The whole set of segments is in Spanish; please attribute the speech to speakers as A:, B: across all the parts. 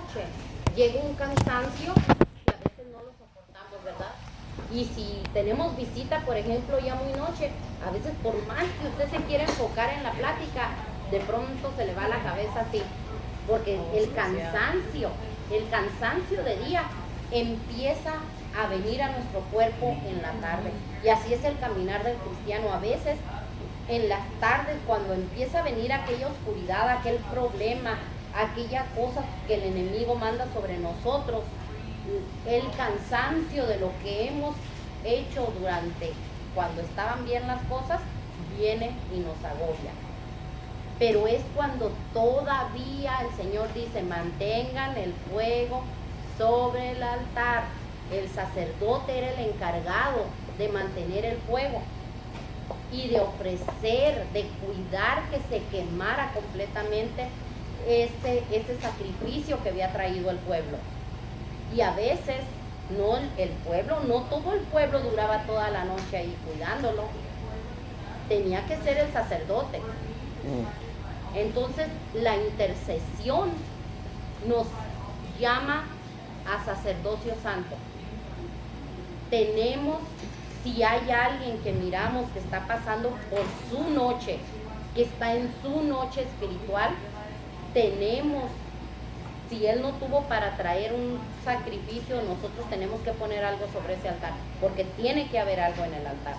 A: noche llega un cansancio que a veces no lo soportamos, ¿verdad? Y si tenemos visita, por ejemplo, ya muy noche, a veces por más que usted se quiera enfocar en la plática, de pronto se le va la cabeza así, porque el cansancio de día empieza a venir a nuestro cuerpo en la tarde. Y así es el caminar del cristiano. A veces en las tardes, cuando empieza a venir aquella oscuridad, aquel problema, aquella cosa que el enemigo manda sobre nosotros, el cansancio de lo que hemos hecho durante cuando estaban bien las cosas, viene y nos agobia. Pero es cuando todavía el Señor dice, mantengan el fuego sobre el altar. El sacerdote era el encargado de mantener el fuego y de ofrecer, de cuidar que se quemara completamente ese sacrificio que había traído el pueblo. Y a veces no el pueblo, no todo el pueblo duraba toda la noche ahí cuidándolo. Tenía que ser el sacerdote. Entonces la intercesión nos llama a sacerdocio santo. Tenemos, si hay alguien que miramos que está pasando por su noche, que está en su noche espiritual, tenemos, si él no tuvo para traer un sacrificio, nosotros tenemos que poner algo sobre ese altar, porque tiene que haber algo en el altar.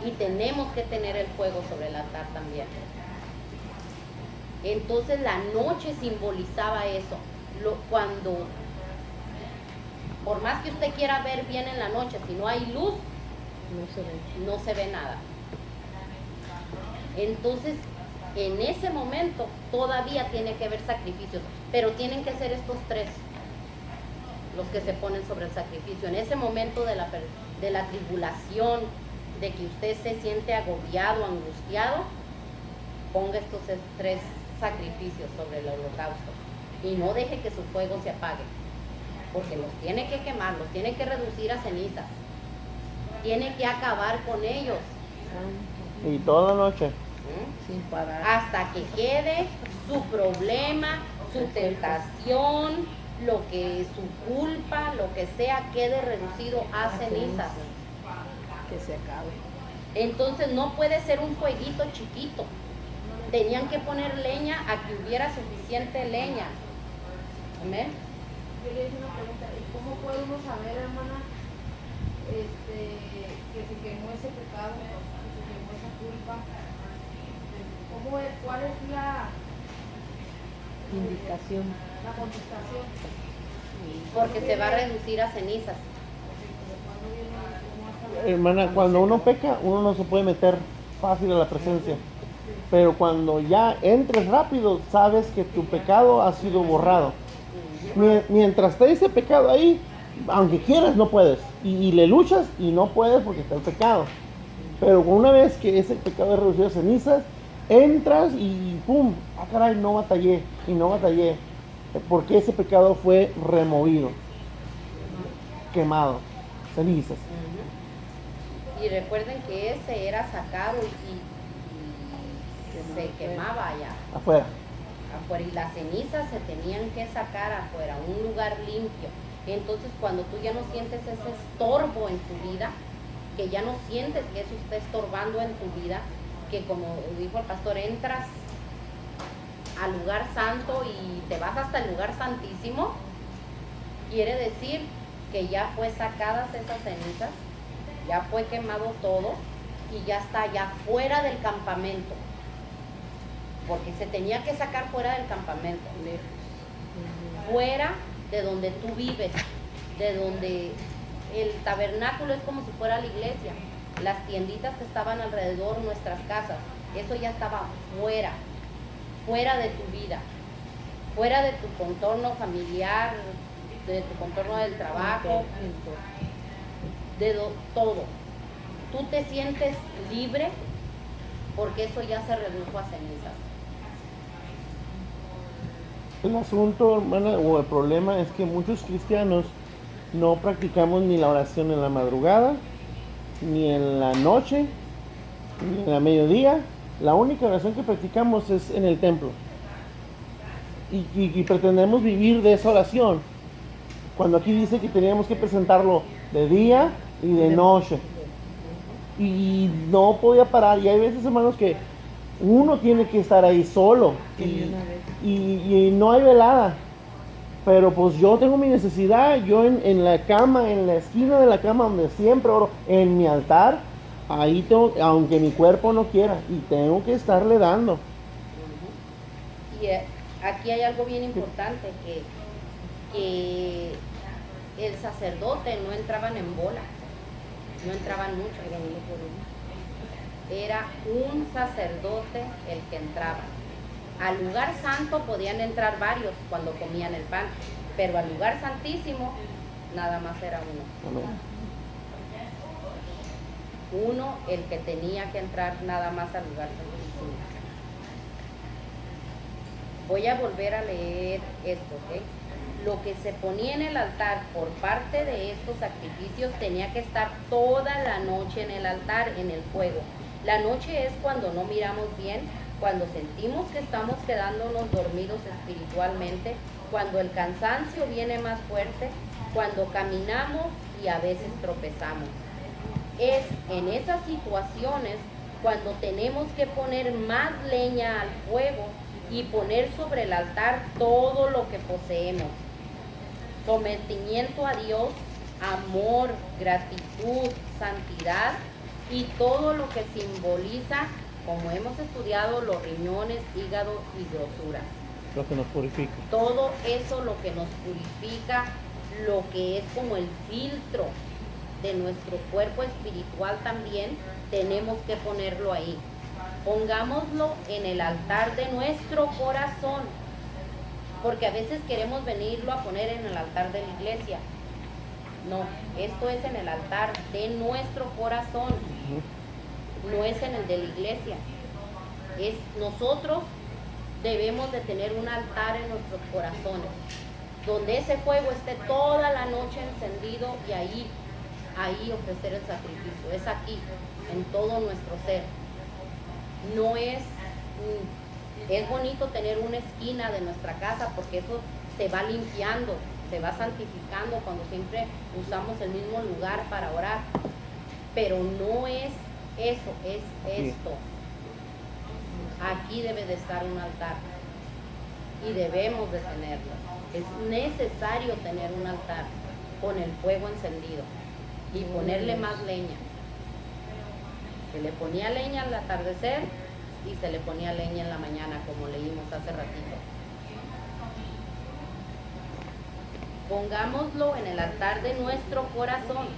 A: Y tenemos que tener el fuego sobre el altar también. Entonces la noche simbolizaba eso. Cuando, por más que usted quiera ver bien en la noche, si no hay luz, no se ve nada. Entonces, en ese momento todavía tiene que haber sacrificios, pero tienen que ser estos tres los que se ponen sobre el sacrificio. En ese momento de la tribulación, de que usted se siente agobiado, angustiado, ponga estos tres sacrificios sobre el holocausto y no deje que su fuego se apague, porque los tiene que quemar, los tiene que reducir a cenizas, tiene que acabar con ellos.
B: Y toda la noche.
C: Sin parar.
A: Hasta que quede su problema, su tentación, lo que su culpa, lo que sea, quede reducido a cenizas.
C: Que se acabe.
A: Entonces no puede ser un fueguito chiquito. Tenían que poner leña a que hubiera suficiente leña. Amén.
D: Yo le hice una pregunta, ¿y cómo puede uno saber, hermana, que se quemó ese pecado, que se quemó esa culpa? ¿Cuál es la
C: Indicación.
D: contestación?
A: Porque se va a reducir a cenizas.
B: Hermana, cuando uno peca, uno no se puede meter fácil a la presencia. Pero cuando ya entres rápido, sabes que tu pecado ha sido borrado. Mientras esté ese pecado ahí, aunque quieras, no puedes. Y le luchas y no puedes porque está el pecado. Pero una vez que ese pecado es reducido a cenizas, entras y ¡pum! ¡Ah, caray! No batallé y no batallé. Porque ese pecado fue removido, quemado, cenizas.
A: Y recuerden que ese era sacado y se quemaba allá
B: Afuera.
A: afuera, y las cenizas se tenían que sacar afuera, un lugar limpio. Entonces cuando tú ya no sientes ese estorbo en tu vida, que ya no sientes que eso está estorbando en tu vida, que como dijo el pastor, entras al lugar santo y te vas hasta el lugar santísimo, quiere decir que ya fue sacadas esas cenizas, ya fue quemado todo y ya está ya fuera del campamento, porque se tenía que sacar fuera del campamento, fuera de donde tú vives, de donde el tabernáculo es como si fuera la iglesia, las tienditas que estaban alrededor, nuestras casas, eso ya estaba fuera de tu vida, fuera de tu contorno familiar, de tu contorno del trabajo, de todo. Tú te sientes libre porque eso ya se redujo a cenizas.
B: El asunto, hermana, o el problema es que muchos cristianos no practicamos ni la oración en la madrugada, ni en la noche, ni en la mediodía. La única oración que practicamos es en el templo. y pretendemos vivir de esa oración, cuando aquí dice que teníamos que presentarlo de día y de noche. Y no podía parar. Y hay veces, hermanos, que uno tiene que estar ahí solo y no hay velada. Pero pues yo tengo mi necesidad, yo en la cama, en la esquina de la cama donde siempre oro, en mi altar, ahí tengo, aunque mi cuerpo no quiera, y tengo que estarle dando.
A: Y aquí hay algo bien importante, que el sacerdote no entraban en bola, no entraban mucho, eran uno por uno. Era un sacerdote el que entraba. Al lugar santo podían entrar varios cuando comían el pan, pero al lugar santísimo nada más era uno.
B: Amén.
A: Uno el que tenía que entrar nada más al lugar santísimo. Voy a volver a leer esto, ¿ok? Lo que se ponía en el altar por parte de estos sacrificios tenía que estar toda la noche en el altar, en el fuego. La noche es cuando no miramos bien, cuando sentimos que estamos quedándonos dormidos espiritualmente, cuando el cansancio viene más fuerte, cuando caminamos y a veces tropezamos. Es en esas situaciones cuando tenemos que poner más leña al fuego y poner sobre el altar todo lo que poseemos. Sometimiento a Dios, amor, gratitud, santidad y todo lo que simboliza, como hemos estudiado, los riñones, hígado y grosura.
B: Lo que nos purifica.
A: Todo eso lo que nos purifica, lo que es como el filtro de nuestro cuerpo espiritual también, tenemos que ponerlo ahí. Pongámoslo en el altar de nuestro corazón, porque a veces queremos venirlo a poner en el altar de la iglesia. No, esto es en el altar de nuestro corazón, no es en el de la iglesia. Es nosotros debemos de tener un altar en nuestros corazones, donde ese fuego esté toda la noche encendido y ahí ofrecer el sacrificio. Es aquí, en todo nuestro ser. No es bonito tener una esquina de nuestra casa porque eso se va limpiando, se va santificando cuando siempre usamos el mismo lugar para orar, pero no es eso, es esto. Aquí debe de estar un altar y debemos de tenerlo. Es necesario tener un altar con el fuego encendido y ponerle más leña. Se le ponía leña al atardecer y se le ponía leña en la mañana, como leímos hace ratito. Pongámoslo en el altar de nuestro corazón.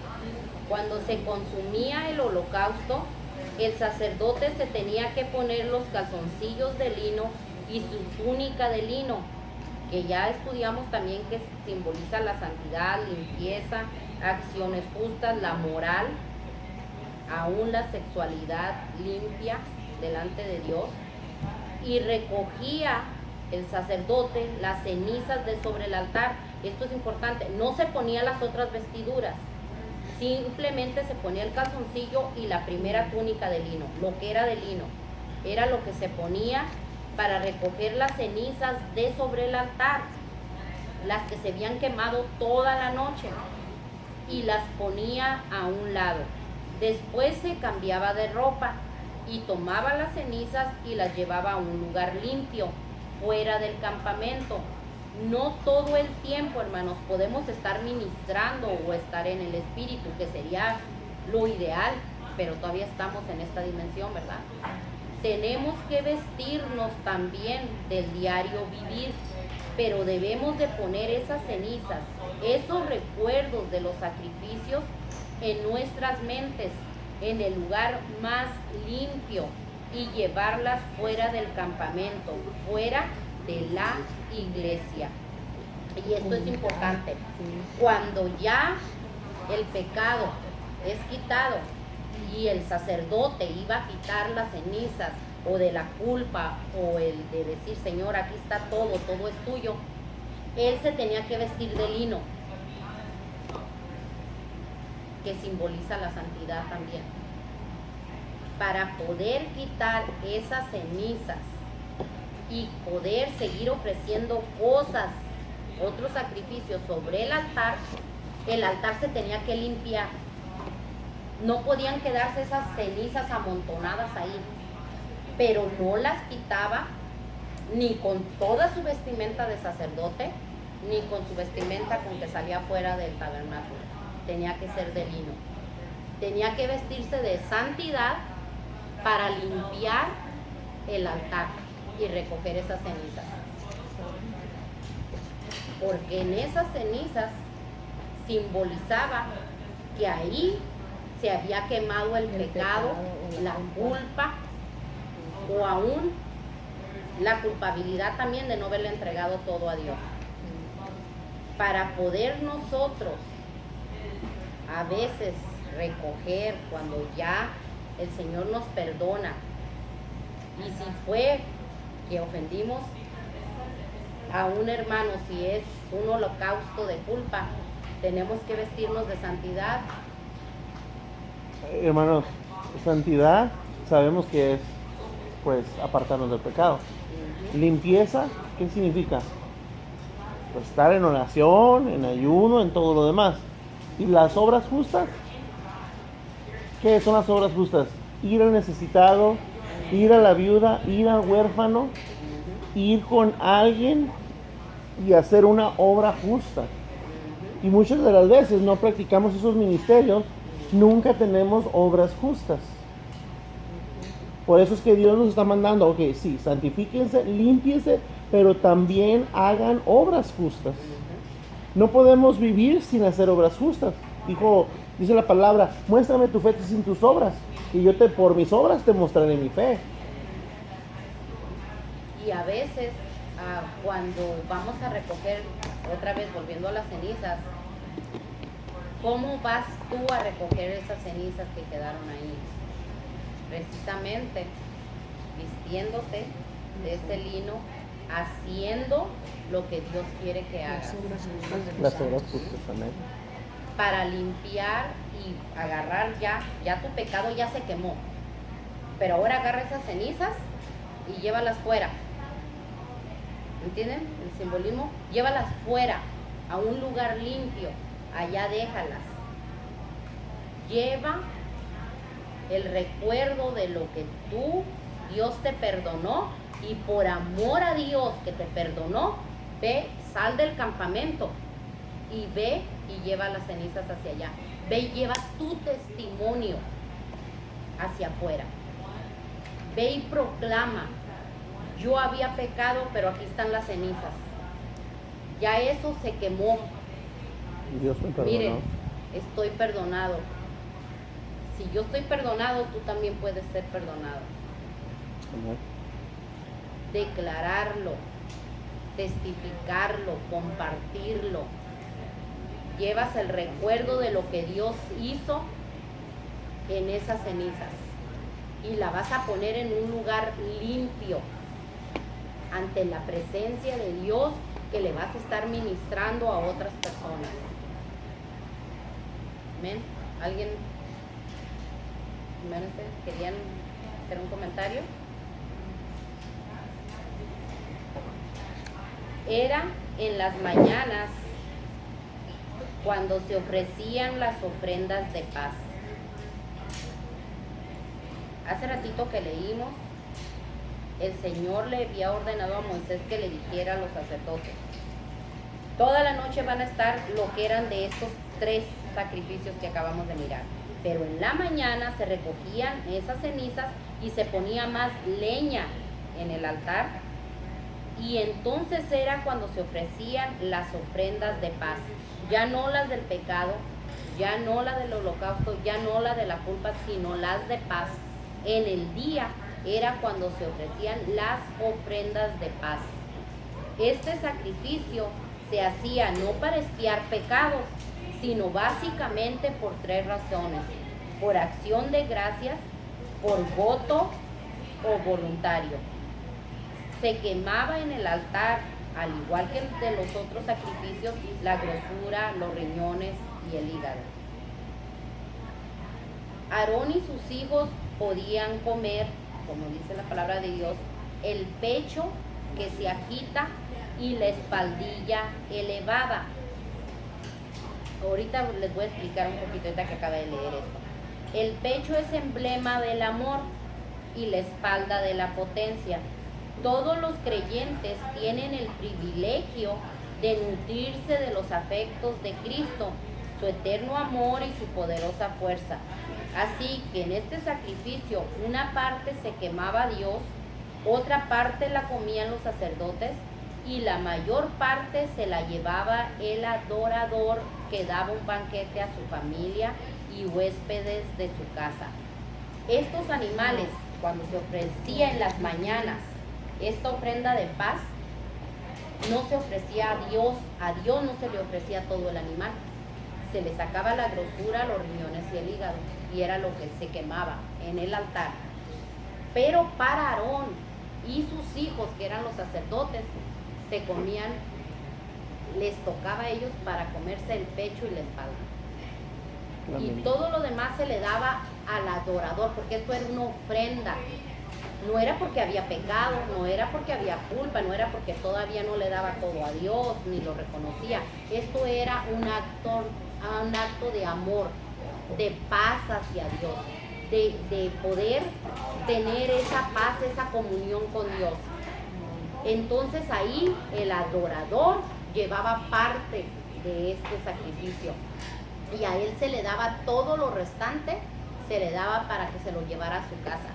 A: Cuando se consumía el holocausto, el sacerdote se tenía que poner los calzoncillos de lino y su túnica de lino, que ya estudiamos también que simboliza la santidad, limpieza, acciones justas, la moral, aún la sexualidad limpia delante de Dios. Y recogía el sacerdote las cenizas de sobre el altar. Esto es importante, no se ponía las otras vestiduras, simplemente se ponía el calzoncillo y la primera túnica de lino. Lo que era de lino era lo que se ponía para recoger las cenizas de sobre el altar, las que se habían quemado toda la noche, y las ponía a un lado. Después se cambiaba de ropa y tomaba las cenizas y las llevaba a un lugar limpio, fuera del campamento. No todo el tiempo, hermanos, podemos estar ministrando o estar en el espíritu, que sería lo ideal, pero todavía estamos en esta dimensión, ¿verdad? Tenemos que vestirnos también del diario vivir, pero debemos de poner esas cenizas, esos recuerdos de los sacrificios en nuestras mentes, en el lugar más limpio, y llevarlas fuera del campamento, fuera de la iglesia. Y esto es importante. Cuando ya el pecado es quitado y el sacerdote iba a quitar las cenizas o de la culpa o el de decir, Señor, aquí está todo es tuyo, él se tenía que vestir de lino, que simboliza la santidad también, para poder quitar esas cenizas y poder seguir ofreciendo cosas, otros sacrificios sobre el altar se tenía que limpiar. No podían quedarse esas cenizas amontonadas ahí, pero no las quitaba ni con toda su vestimenta de sacerdote, ni con su vestimenta con que salía fuera del tabernáculo. Tenía que ser de lino. Tenía que vestirse de santidad para limpiar el altar y recoger esas cenizas. Porque en esas cenizas simbolizaba que ahí se había quemado el pecado, la culpa, o aún la culpabilidad también de no haberle entregado todo a Dios. Para poder nosotros a veces recoger cuando ya el Señor nos perdona, y si fue que ofendimos a un hermano, si es un holocausto de culpa, tenemos que vestirnos de santidad.
B: Hermanos, santidad sabemos que es pues apartarnos del pecado. Limpieza, ¿qué significa? Pues estar en oración, en ayuno, en todo lo demás. ¿Y las obras justas? ¿Qué son las obras justas? Ir al necesitado, ir a la viuda, ir al huérfano, ir con alguien y hacer una obra justa. Y muchas de las veces no practicamos esos ministerios, nunca tenemos obras justas. Por eso es que Dios nos está mandando, ok, sí, santifíquense, límpiense, pero también hagan obras justas. No podemos vivir sin hacer obras justas. Dice la palabra, muéstrame tu fe sin tus obras, y yo por mis obras te mostraré mi fe.
A: Y a veces, cuando vamos a recoger, otra vez volviendo a las cenizas, ¿cómo vas tú a recoger esas cenizas que quedaron ahí? Precisamente vistiéndote de ese lino, haciendo lo que Dios quiere que hagas.
B: Las obras justas, amén.
A: Para limpiar y agarrar ya tu pecado ya se quemó. Pero ahora agarra esas cenizas y llévalas fuera. ¿Entienden el simbolismo? Llévalas fuera, a un lugar limpio. Allá déjalas. Lleva el recuerdo de lo que Dios te perdonó, y por amor a Dios que te perdonó, ve, sal del campamento y ve y lleva las cenizas hacia allá. Ve y lleva tu testimonio hacia afuera. Ve y proclama, yo había pecado, pero aquí están las cenizas. Ya eso se quemó.
B: Dios me perdonó.
A: Miren, estoy perdonado. Si yo estoy perdonado, tú también puedes ser perdonado.
B: Amén.
A: Declararlo, testificarlo, compartirlo. Llevas el recuerdo de lo que Dios hizo en esas cenizas y la vas a poner en un lugar limpio ante la presencia de Dios, que le vas a estar ministrando a otras personas. Amén. ¿Alguien? ¿Querían hacer un comentario? Era en las mañanas cuando se ofrecían las ofrendas de paz. Hace ratito que leímos, el Señor le había ordenado a Moisés que le dijera a los sacerdotes: toda la noche van a estar lo que eran de estos 3 sacrificios que acabamos de mirar, pero en la mañana se recogían esas cenizas y se ponía más leña en el altar, y entonces era cuando se ofrecían las ofrendas de paz, ya no las del pecado, ya no la del holocausto, ya no la de la culpa, sino las de paz. En el día era cuando se ofrecían las ofrendas de paz. Este sacrificio se hacía no para expiar pecados, sino básicamente por 3 razones: por acción de gracias, por voto o voluntario. Se quemaba en el altar, al igual que el de los otros sacrificios, la grosura, los riñones y el hígado. Aarón y sus hijos podían comer, como dice la palabra de Dios, el pecho que se agita y la espaldilla elevada. Ahorita les voy a explicar un poquito, ahorita que acabé de leer esto. El pecho es emblema del amor y la espalda de la potencia. Todos los creyentes tienen el privilegio de nutrirse de los afectos de Cristo, su eterno amor y su poderosa fuerza. Así que en este sacrificio una parte se quemaba a Dios, otra parte la comían los sacerdotes y la mayor parte se la llevaba el adorador, que daba un banquete a su familia y huéspedes de su casa. Estos animales, cuando se ofrecía en las mañanas esta ofrenda de paz, no se ofrecía a Dios no se le ofrecía todo el animal, se le sacaba la grosura, los riñones y el hígado, y era lo que se quemaba en el altar. Pero para Aarón y sus hijos, que eran los sacerdotes, se comían, les tocaba a ellos para comerse el pecho y la espalda. Y todo lo demás se le daba al adorador, porque esto era una ofrenda. No era porque había pecado, no era porque había culpa, no era porque todavía no le daba todo a Dios, ni lo reconocía. Esto era un acto de amor, de paz hacia Dios, de poder tener esa paz, esa comunión con Dios. Entonces ahí el adorador llevaba parte de este sacrificio y a él se le daba todo lo restante, se le daba para que se lo llevara a su casa.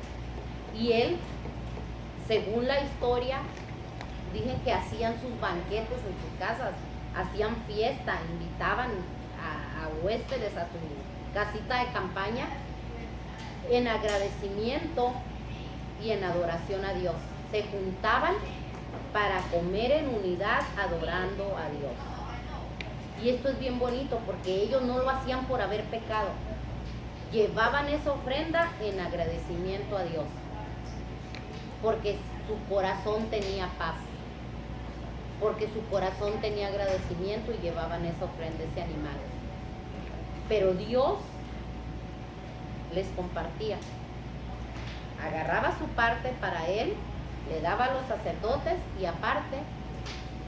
A: Y él, según la historia, dicen que hacían sus banquetes en sus casas, hacían fiesta, invitaban a huéspedes a su casita de campaña en agradecimiento y en adoración a Dios. Se juntaban para comer en unidad adorando a Dios. Y esto es bien bonito porque ellos no lo hacían por haber pecado. Llevaban esa ofrenda en agradecimiento a Dios, porque su corazón tenía paz, porque su corazón tenía agradecimiento y llevaban esa ofrenda, ese animal. Pero Dios les compartía, agarraba su parte para él, le daba a los sacerdotes y aparte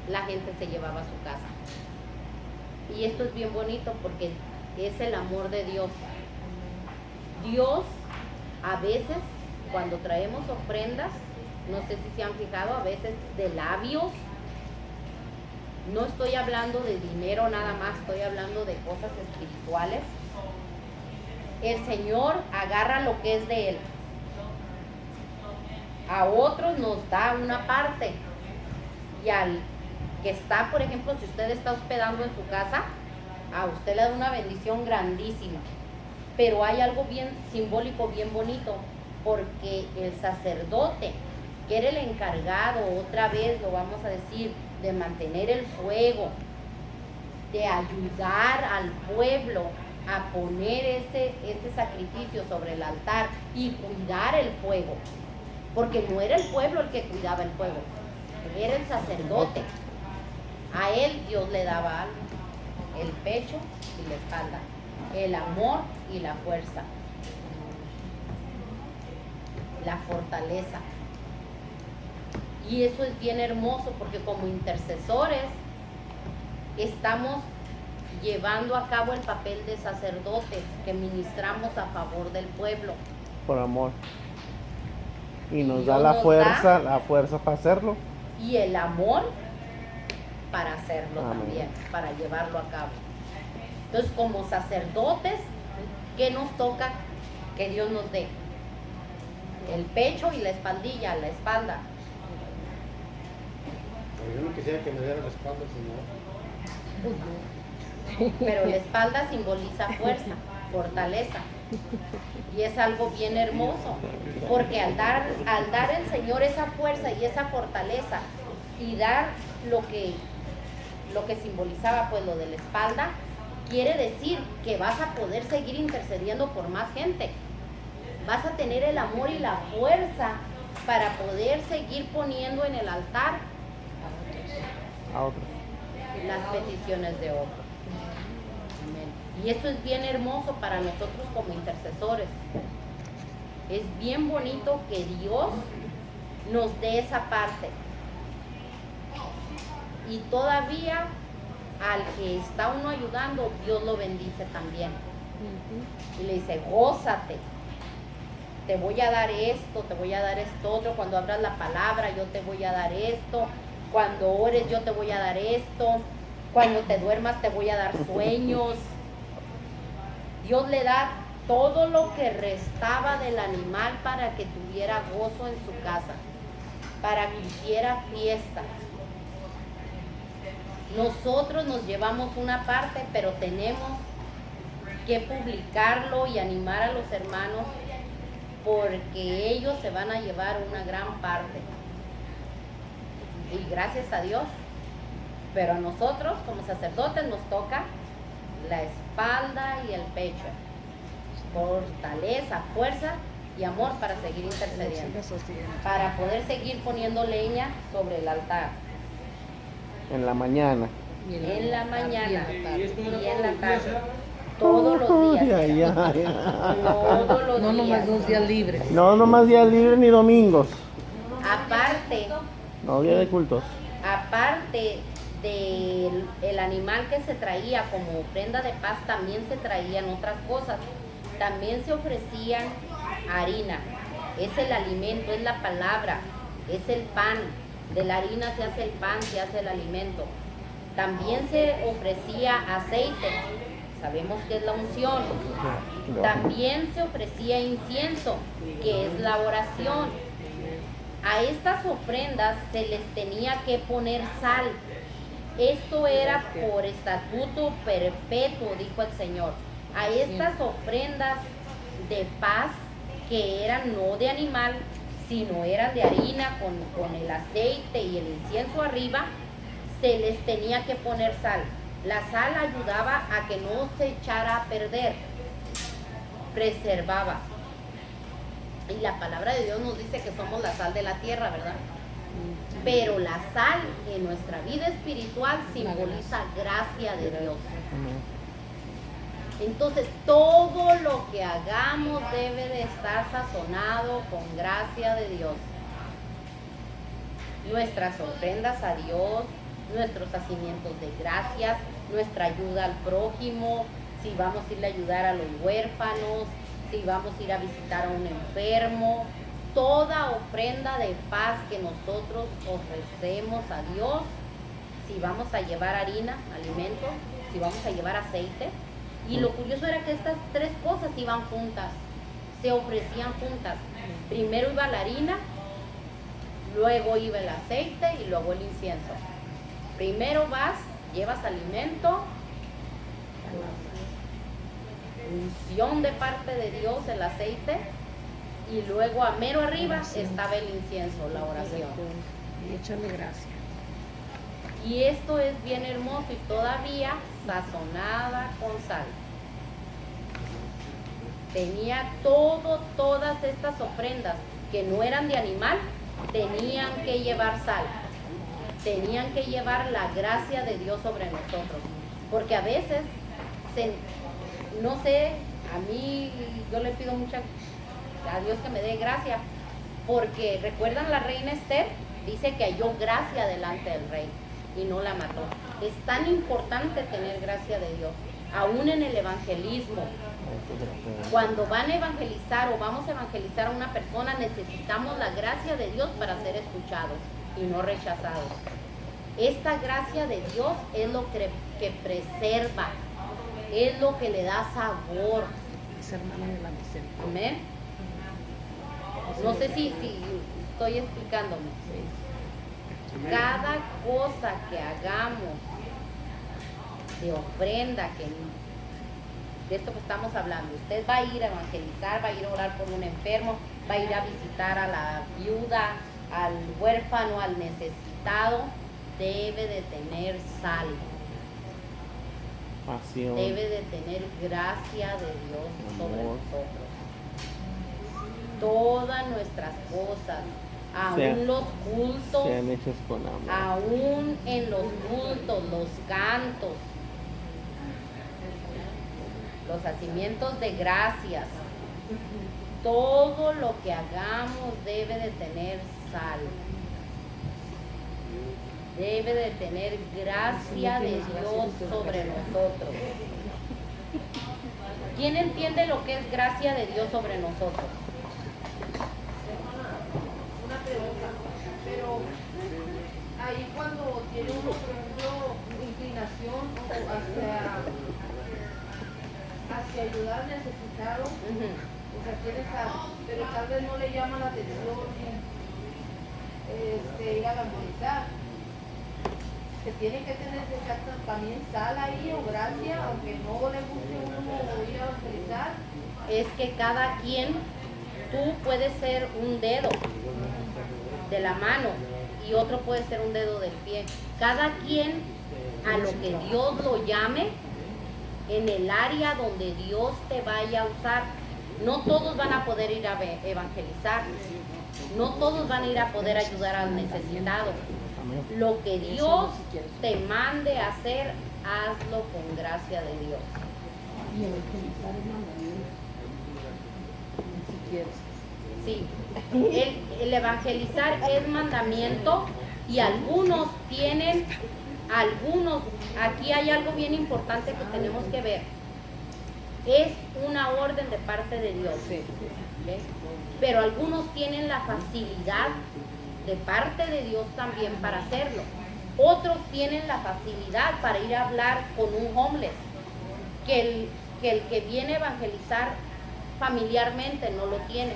A: la gente se llevaba a su casa. Y esto es bien bonito porque es el amor de Dios. Dios a veces cuando traemos ofrendas, no sé si se han fijado, a veces de labios, no estoy hablando de dinero nada más, estoy hablando de cosas espirituales. El Señor agarra lo que es de Él. A otros nos da una parte. Y al que está, por ejemplo, si usted está hospedando en su casa, a usted le da una bendición grandísima. Pero hay algo bien simbólico, bien bonito, porque el sacerdote, que era el encargado, otra vez lo vamos a decir, de mantener el fuego, de ayudar al pueblo a poner ese sacrificio sobre el altar y cuidar el fuego, porque no era el pueblo el que cuidaba el fuego, era el sacerdote. A él Dios le daba algo, el pecho y la espalda, el amor y la fuerza, la fortaleza. Y eso es bien hermoso porque como intercesores estamos llevando a cabo el papel de sacerdotes que ministramos a favor del pueblo.
B: Por amor. Y nos
A: Y
B: da
A: Dios
B: la
A: nos
B: fuerza, la fuerza para hacerlo.
A: Y el amor para hacerlo
B: Amén.
A: también, para llevarlo a cabo. Entonces, como sacerdotes, ¿qué nos toca que Dios nos dé? El pecho y la espaldilla, la espalda.
E: Pero yo no quisiera que me diera la espalda, Señor.
A: Pero la espalda simboliza fuerza, fortaleza. Y es algo bien hermoso, porque al dar el Señor esa fuerza y esa fortaleza y dar lo que simbolizaba pues lo de la espalda, quiere decir que vas a poder seguir intercediendo por más gente. Vas a tener el amor y la fuerza para poder seguir poniendo en el altar
B: A otros.
A: las peticiones de otros. Amén. Y esto es bien hermoso para nosotros como intercesores. Es bien bonito que Dios nos dé esa parte. Y todavía al que está uno ayudando, Dios lo bendice también. Y le dice, gózate, te voy a dar esto, te voy a dar esto otro. Cuando abras la palabra, yo te voy a dar esto. Cuando ores, yo te voy a dar esto. Cuando te duermas, te voy a dar sueños. Dios le da todo lo que restaba del animal para que tuviera gozo en su casa, para que hiciera fiesta. Nosotros nos llevamos una parte, pero tenemos que publicarlo y animar a los hermanos, porque ellos se van a llevar una gran parte. Y gracias a Dios. Pero a nosotros, como sacerdotes, nos toca la espalda y el pecho. Fortaleza, fuerza y amor para seguir intercediendo. Para poder seguir poniendo leña sobre el altar.
B: En la mañana.
A: En la mañana
E: Y esto no
A: y en la
E: todos los días,
A: tarde.
E: ¿eh?
A: Todos los días.
B: Ay, ay, ay.
A: Todos los
C: No
A: días.
C: nomás 2 días libres.
B: No, nomás días libres ni domingos.
A: Aparte,
B: No, día de cultos.
A: aparte del el animal que se traía como ofrenda de paz, también se traían otras cosas. También se ofrecían harina. Es el alimento, es la palabra, es el pan. De la harina se hace el pan, se hace el alimento. También se ofrecía aceite. Sabemos que es la unción. También se ofrecía incienso, que es la oración. A estas ofrendas se les tenía que poner sal. Esto era por estatuto perpetuo, dijo el Señor. A estas ofrendas de paz, que eran no de animal, sino eran de harina con el aceite y el incienso arriba, se les tenía que poner sal. La sal ayudaba a que no se echara a perder, preservaba. Y la palabra de Dios nos dice que somos la sal de la tierra, ¿verdad? Pero la sal en nuestra vida espiritual simboliza gracia de Dios. Entonces, todo lo que hagamos debe de estar sazonado con gracia de Dios. Nuestras ofrendas a Dios, nuestros hacimientos de gracias, nuestra ayuda al prójimo, si vamos a ir a ayudar a los huérfanos, si vamos a ir a visitar a un enfermo, toda ofrenda de paz que nosotros ofrecemos a Dios, si vamos a llevar harina, alimento, si vamos a llevar aceite. Y lo curioso era que estas 3 cosas iban juntas, se ofrecían juntas. Primero iba la harina, luego iba el aceite y luego el incienso. Primero vas, llevas alimento, unción de parte de Dios, el aceite, y luego a mero arriba estaba el incienso, la oración.
C: Y échale gracia.
A: Y esto es bien hermoso y todavía sazonada con sal. Tenía todas estas ofrendas que no eran de animal, tenían que llevar sal. Tenían que llevar la gracia de Dios sobre nosotros. Porque a veces, no sé, a mí yo le pido mucho a Dios que me dé gracia. Porque recuerdan la reina Esther, dice que halló gracia delante del rey y no la mató. Es tan importante tener gracia de Dios, aún en el evangelismo. Cuando van a evangelizar o vamos a evangelizar a una persona, necesitamos la gracia de Dios para ser escuchados y no rechazados. Esta gracia de Dios es lo que preserva, es lo que le da sabor.
C: Es hermana de la misericordia.
A: Amén. No sé si estoy explicándome. Cada cosa que hagamos de ofrenda, de esto que estamos hablando, usted va a ir a evangelizar, va a ir a orar por un enfermo, va a ir a visitar a la viuda, al huérfano, al necesitado, debe de tener sal,
B: Pasión.
A: debe de tener gracia de Dios sobre
B: Amor.
A: nosotros. Todas nuestras cosas, aún
B: Sean-
A: los cultos,
B: Sean hechos con amor.
A: aún en los cultos, los cantos, los hacimientos de gracias, todo lo que hagamos debe de tener sal. Debe de tener gracia de Dios sobre nosotros. ¿Quién entiende lo que es gracia de Dios sobre nosotros?
D: Una pregunta, pero ahí cuando tiene uno, por ejemplo, inclinación hacia ayudar al necesitado, o sea, pero tal vez no le llama la atención ir a evangelizar. Se tiene que tener también sal ahí o gracia, aunque no le guste uno ir a evangelizar.
A: Es que cada quien, tú puedes ser un dedo de la mano y otro puede ser un dedo del pie. Cada quien a lo que Dios lo llame, en el área donde Dios te vaya a usar. No todos van a poder ir a evangelizar, no todos van a ir a poder ayudar al necesitado. Lo que Dios te mande a hacer, hazlo con gracia de Dios.
C: Y evangelizar es mandamiento. Si quieres.
A: Sí, el evangelizar es mandamiento y algunos, aquí hay algo bien importante que tenemos que ver. Es una orden de parte de Dios. ¿Ves? Pero algunos tienen la facilidad de parte de Dios también para hacerlo. Otros tienen la facilidad para ir a hablar con un homeless, que el que viene a evangelizar familiarmente no lo tiene.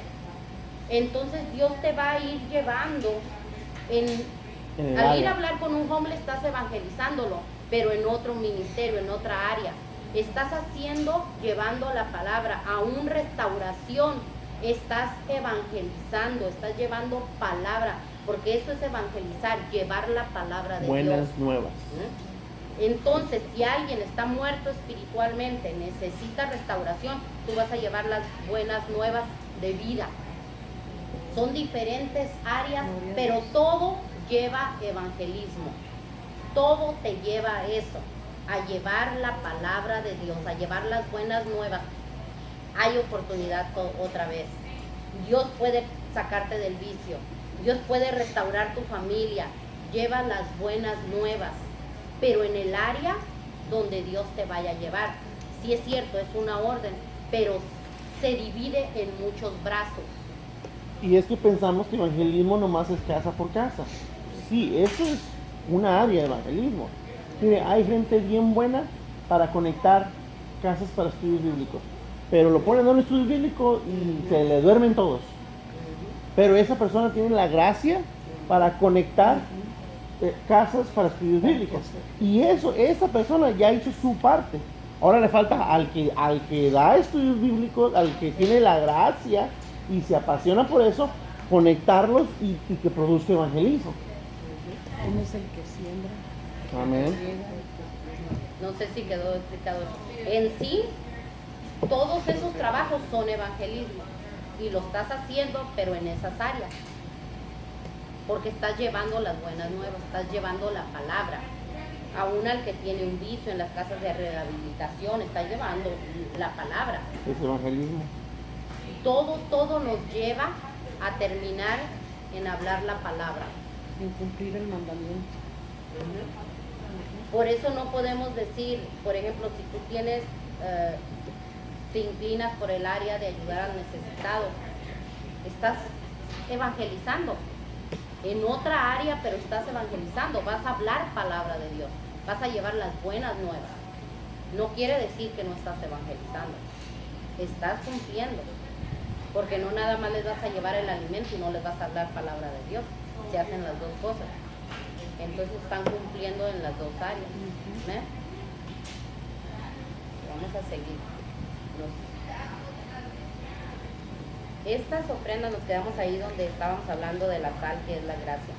A: Entonces Dios te va a ir llevando al ir a hablar con un homeless estás evangelizándolo, pero en otro ministerio, en otra área. Estás llevando la palabra a una restauración, estás evangelizando, estás llevando palabra, porque eso es evangelizar, llevar la palabra de
B: Buenas
A: Dios.
B: nuevas.
A: Entonces, si alguien está muerto espiritualmente, necesita restauración, tú vas a llevar las buenas nuevas de vida. Son diferentes áreas, pero todo lleva evangelismo. Todo te lleva a eso, a llevar la palabra de Dios, a llevar las buenas nuevas. Hay oportunidad otra vez. Dios puede sacarte del vicio. Dios puede restaurar tu familia. Lleva las buenas nuevas, pero en el área donde Dios te vaya a llevar. Sí es cierto, es una orden, pero se divide en muchos brazos.
B: Y es que pensamos que evangelismo nomás es casa por casa. Sí, eso es una área de evangelismo. Mire, hay gente bien buena para conectar casas para estudios bíblicos, pero lo ponen en un estudio bíblico y se le duermen todos. Pero esa persona tiene la gracia para conectar casas para estudios bíblicos. Y esa persona ya hizo su parte. Ahora le falta al que da estudios bíblicos, al que tiene la gracia y se apasiona por eso, conectarlos y que produzca evangelismo.
C: Él es el que siembra.
B: Amén.
A: No sé si quedó explicado eso. En sí, todos esos trabajos son evangelismo y lo estás haciendo, pero en esas áreas. Porque estás llevando las buenas nuevas, estás llevando la palabra. Aún al que tiene un vicio en las casas de rehabilitación, estás llevando la palabra.
B: Es evangelismo.
A: Todo nos lleva a terminar en hablar la palabra.
C: En cumplir el mandamiento.
A: Por eso no podemos decir, por ejemplo, si tú te inclinas por el área de ayudar al necesitado, estás evangelizando en otra área, pero estás evangelizando, vas a hablar palabra de Dios, vas a llevar las buenas nuevas. No quiere decir que no estás evangelizando, estás cumpliendo, porque no nada más les vas a llevar el alimento y no les vas a hablar palabra de Dios, se hacen las dos cosas. Entonces están cumpliendo en las dos áreas. Vamos a seguir. Estas ofrendas, nos quedamos ahí donde estábamos hablando de la sal, que es la gracia.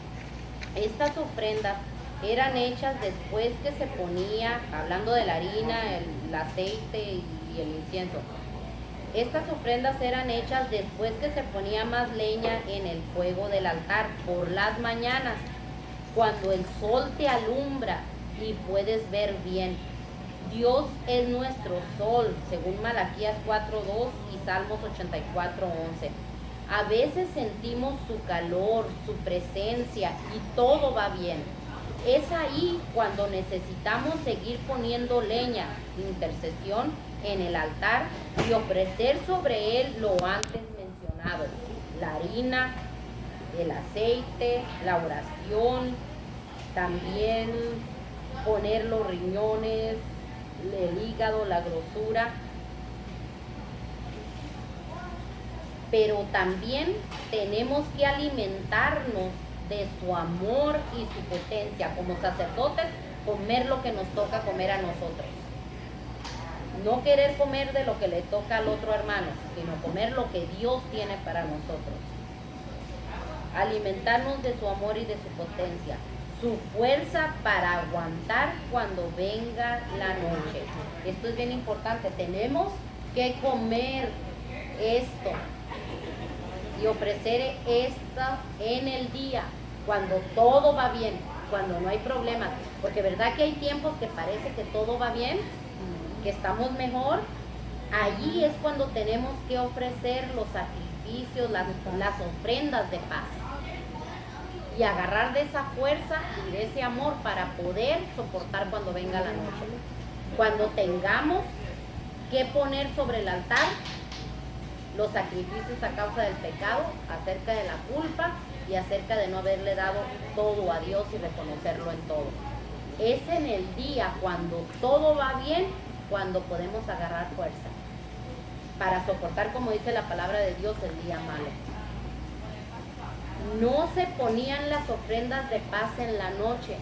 A: Estas ofrendas eran hechas después que se ponía, hablando de la harina, el aceite y el incienso. Estas ofrendas eran hechas después que se ponía más leña en el fuego del altar por las mañanas, cuando el sol te alumbra y puedes ver bien. Dios es nuestro sol, según Malaquías 4:2 y Salmos 84:11. A veces sentimos su calor, su presencia y todo va bien. Es ahí cuando necesitamos seguir poniendo leña, intercesión en el altar y ofrecer sobre él lo antes mencionado, la harina, el aceite, la oración, también poner los riñones, el hígado, la grosura. Pero también tenemos que alimentarnos de su amor y su potencia. Como sacerdotes, comer lo que nos toca comer a nosotros. No querer comer de lo que le toca al otro hermano, sino comer lo que Dios tiene para nosotros. Alimentarnos de su amor y de su potencia. Su fuerza para aguantar cuando venga la noche. Esto es bien importante. Tenemos que comer esto y ofrecer esto en el día, cuando todo va bien, cuando no hay problemas. Porque verdad que hay tiempos que parece que todo va bien, que estamos mejor. Allí es cuando tenemos que ofrecer los sacrificios, las ofrendas de paz. Y agarrar de esa fuerza y de ese amor para poder soportar cuando venga la noche. Cuando tengamos que poner sobre el altar los sacrificios a causa del pecado, acerca de la culpa y acerca de no haberle dado todo a Dios y reconocerlo en todo. Es en el día cuando todo va bien, cuando podemos agarrar fuerza para soportar, como dice la palabra de Dios, el día malo. No se ponían las ofrendas de paz en la noche,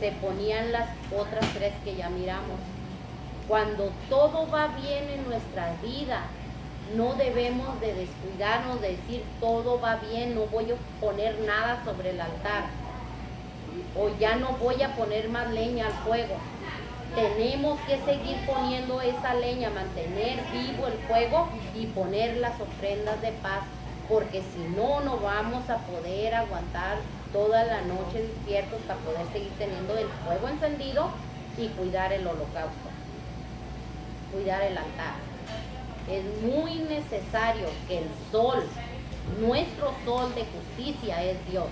A: se ponían las otras tres que ya miramos. Cuando todo va bien en nuestra vida, no debemos de descuidarnos, de decir todo va bien, no voy a poner nada sobre el altar, o ya no voy a poner más leña al fuego. Tenemos que seguir poniendo esa leña, mantener vivo el fuego y poner las ofrendas de paz, porque si no, no vamos a poder aguantar toda la noche despiertos para poder seguir teniendo el fuego encendido y cuidar el holocausto, cuidar el altar. Es muy necesario que el sol, nuestro sol de justicia es Dios.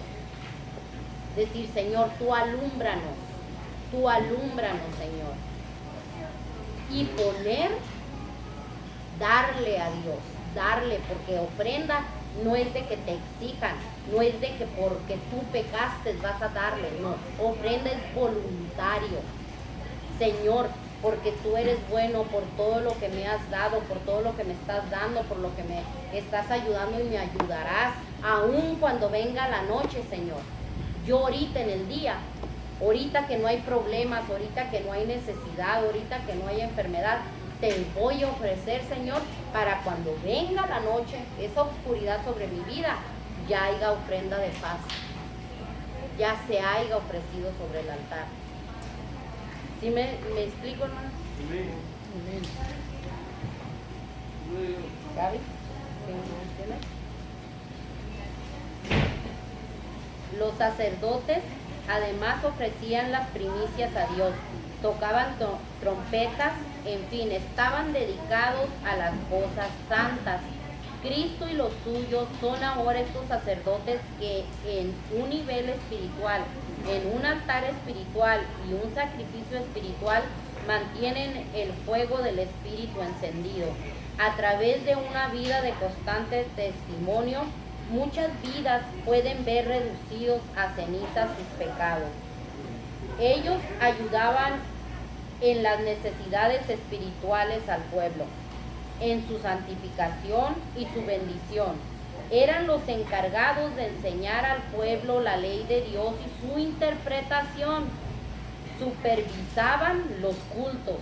A: Decir, Señor, tú alúmbranos, Señor. Y poner, darle a Dios, darle, porque ofrenda no es de que te exijan, no es de que porque tú pecaste vas a darle, no, ofrenda es voluntario. Señor, porque tú eres bueno, por todo lo que me has dado, por todo lo que me estás dando, por lo que me estás ayudando y me ayudarás, aun cuando venga la noche, Señor. Yo ahorita en el día, ahorita que no hay problemas, ahorita que no hay necesidad, ahorita que no hay enfermedad, te voy a ofrecer, Señor, para cuando venga la noche, esa oscuridad sobre mi vida, ya haya ofrenda de paz, ya se haya ofrecido sobre el altar. ¿Sí me explico, hermano? ¿Gaby? ¿Sí me entiendes? Los sacerdotes además ofrecían las primicias a Dios, tocaban trompetas, en fin, estaban dedicados a las cosas santas. Cristo y los suyos son ahora estos sacerdotes que en un nivel espiritual, en un altar espiritual y un sacrificio espiritual mantienen el fuego del Espíritu encendido. A través de una vida de constante testimonio, muchas vidas pueden ver reducidos a cenizas sus pecados. Ellos ayudaban en las necesidades espirituales al pueblo, en su santificación y su bendición. Eran los encargados de enseñar al pueblo la ley de Dios y su interpretación. Supervisaban los cultos.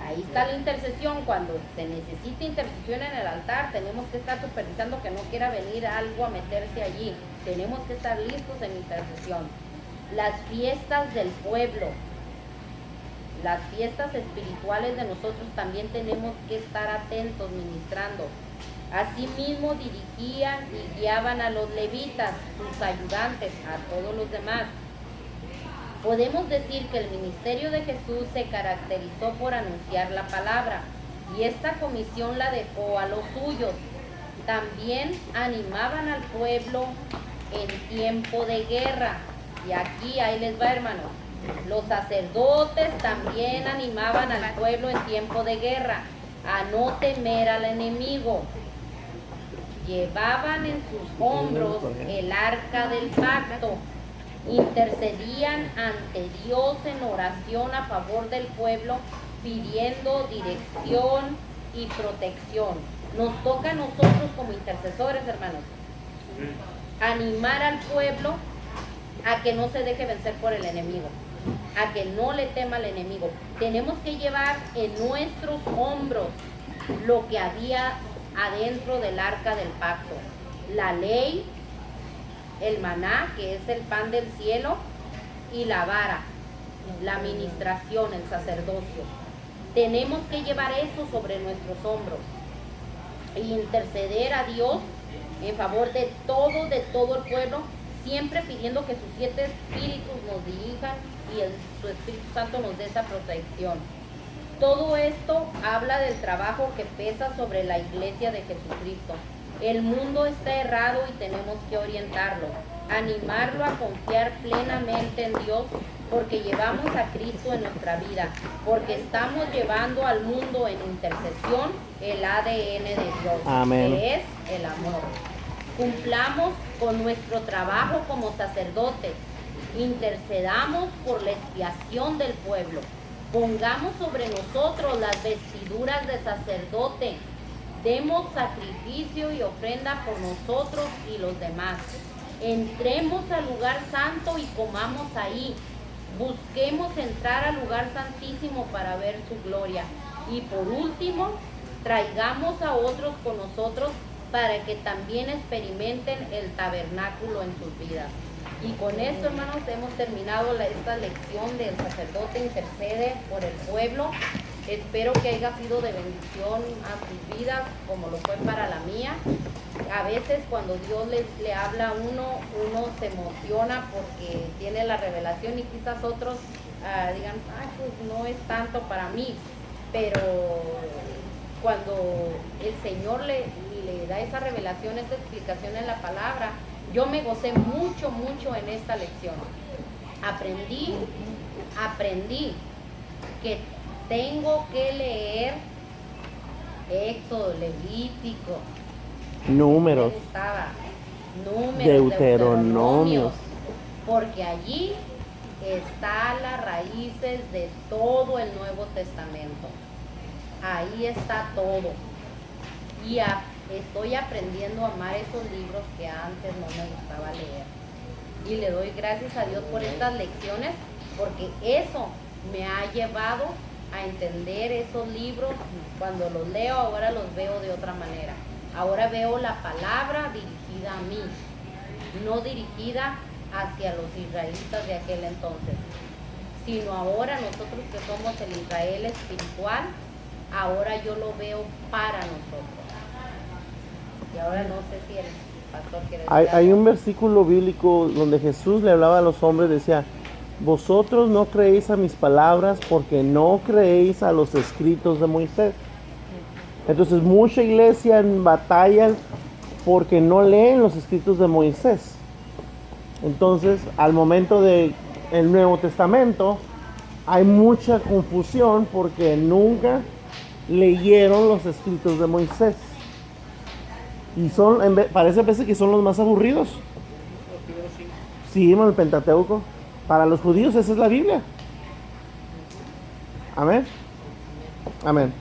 A: Ahí está la intercesión. Cuando se necesita intercesión en el altar, tenemos que estar supervisando que no quiera venir algo a meterse allí. Tenemos que estar listos en intercesión. Las fiestas del pueblo, las fiestas espirituales de nosotros también tenemos que estar atentos ministrando. Asimismo dirigían y guiaban a los levitas, sus ayudantes, a todos los demás. Podemos decir que el ministerio de Jesús se caracterizó por anunciar la palabra, y esta comisión la dejó a los suyos. También animaban al pueblo en tiempo de guerra. Y aquí, ahí les va, hermanos. Los sacerdotes también animaban al pueblo en tiempo de guerra a no temer al enemigo. Llevaban en sus hombros el arca del pacto. Intercedían ante Dios en oración a favor del pueblo, pidiendo dirección y protección. Nos toca a nosotros como intercesores, hermanos, animar al pueblo a que no se deje vencer por el enemigo, a que no le tema al enemigo. Tenemos que llevar en nuestros hombros lo que había adentro del arca del pacto: la ley, el maná, que es el pan del cielo, y la vara, la administración, el sacerdocio. Tenemos que llevar eso sobre nuestros hombros e interceder a Dios en favor de todo el pueblo, siempre pidiendo que sus 7 espíritus nos dirijan y su Espíritu Santo nos dé esa protección. Todo esto habla del trabajo que pesa sobre la iglesia de Jesucristo. El mundo está errado y tenemos que orientarlo, animarlo a confiar plenamente en Dios, porque llevamos a Cristo en nuestra vida, porque estamos llevando al mundo en intercesión el ADN de Dios,
B: Amén.
A: que es el amor. Cumplamos con nuestro trabajo como sacerdotes, intercedamos por la expiación del pueblo, pongamos sobre nosotros las vestiduras de sacerdote, demos sacrificio y ofrenda por nosotros y los demás. Entremos al lugar santo y comamos ahí. Busquemos entrar al lugar santísimo para ver su gloria. Y por último, traigamos a otros con nosotros para que también experimenten el tabernáculo en sus vidas. Y con esto, hermanos, hemos terminado esta lección del sacerdote intercede por el pueblo. Espero que haya sido de bendición a sus vidas, como lo fue para la mía. A veces cuando Dios le habla a uno se emociona porque tiene la revelación, y quizás otros digan, ay, pues no es tanto para mí. Pero cuando el Señor le da esa revelación, esa explicación en la palabra, yo me gocé mucho en esta lección. Aprendí que tengo que leer Éxodo, Levítico,
B: Números,
A: me gustaba, Números,
B: Deuteronomios,
A: porque allí están las raíces de todo el Nuevo Testamento. Ahí está todo. Y estoy aprendiendo a amar esos libros que antes no me gustaba leer. Y le doy gracias a Dios por estas lecciones, porque eso me ha llevado a entender esos libros. Cuando los leo, ahora los veo de otra manera. Ahora veo la palabra dirigida a mí, no dirigida hacia los israelitas de aquel entonces, sino ahora nosotros que somos el Israel espiritual, ahora yo lo veo para nosotros. Y ahora no sé si el pastor quiere decir
B: Hay
A: algo.
B: un versículo bíblico donde Jesús le hablaba a los hombres, decía: vosotros no creéis a mis palabras porque no creéis a los escritos de Moisés. Entonces mucha iglesia batalla porque no leen los escritos de Moisés. Entonces al momento del Nuevo Testamento hay mucha confusión porque nunca leyeron los escritos de Moisés. Y parece a veces que son los más aburridos. Sí, el Pentateuco. Para los judíos esa es la Biblia. Amén. Amén.